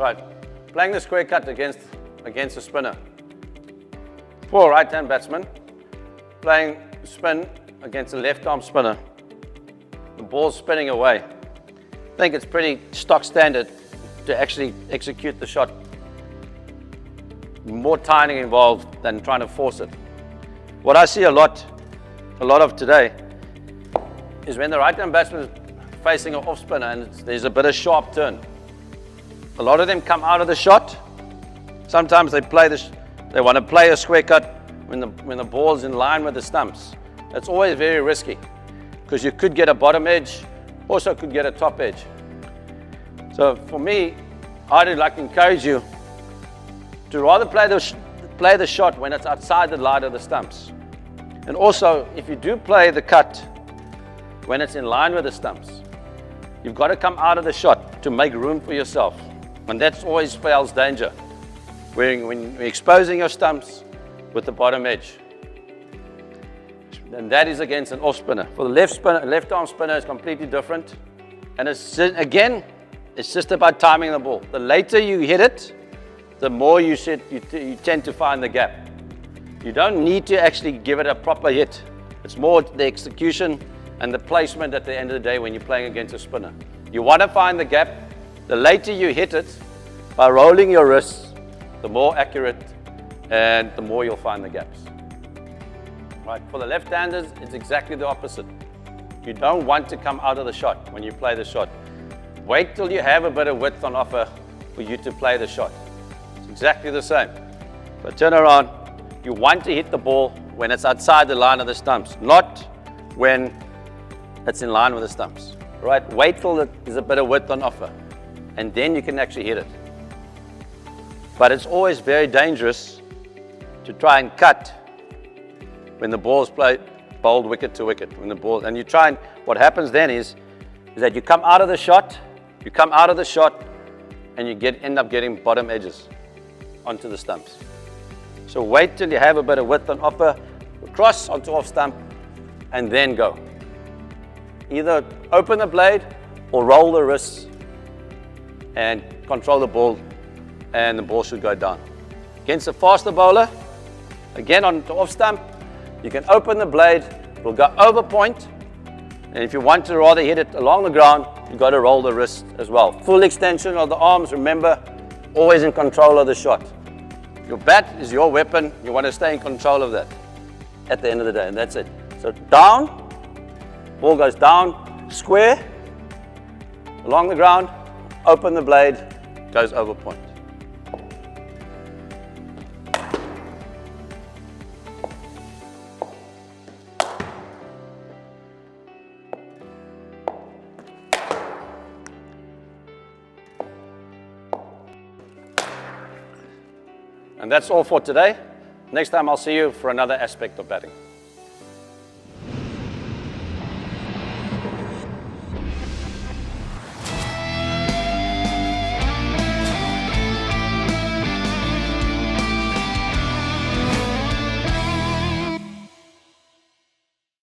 Right, playing the square cut against a spinner. For a right-hand batsman, playing spin against a left-arm spinner. The ball's spinning away. I think it's pretty stock standard to actually execute the shot. More timing involved than trying to force it. What I see a lot of today is when the right-hand batsman is facing an off spinner and there's a bit of sharp turn. A lot of them come out of the shot. Sometimes they want to play a square cut when the ball's in line with the stumps. That's always very risky because you could get a bottom edge, also could get a top edge. So for me, I'd like to encourage you to rather play the shot when it's outside the line of the stumps. And also, if you do play the cut when it's in line with the stumps, you've got to come out of the shot to make room for yourself. And that always spells danger when you're exposing your stumps with the bottom edge. And that is against an off spinner. For the left arm spinner is completely different. And it's just about timing the ball. The later you hit it, the more you tend to find the gap. You don't need to actually give it a proper hit. It's more the execution and the placement at the end of the day when you're playing against a spinner. You want to find the gap. The later you hit it, by rolling your wrists, the more accurate and the more you'll find the gaps. Right, for the left-handers, it's exactly the opposite. You don't want to come out of the shot when you play the shot. Wait till you have a bit of width on offer for you to play the shot. It's exactly the same. But turn around, you want to hit the ball when it's outside the line of the stumps, not when it's in line with the stumps. Right? Wait till there's a bit of width on offer, and then you can actually hit it. But it's always very dangerous to try and cut when the ball's played bowled wicket to wicket. And you try and, what happens then is that you come out of the shot, and you end up getting bottom edges onto the stumps. So wait till you have a bit of width on offer, cross onto off stump, and then go. Either open the blade or roll the wrists and control the ball, and the ball should go down. Against a faster bowler, again on the off stump, you can open the blade, it will go over point, and if you want to rather hit it along the ground, you've got to roll the wrist as well. Full extension of the arms, remember, always in control of the shot. Your bat is your weapon, you want to stay in control of that at the end of the day, and that's it. So down, ball goes down, square, along the ground, open the blade, goes over point. And that's all for today. Next time I'll see you for another aspect of batting.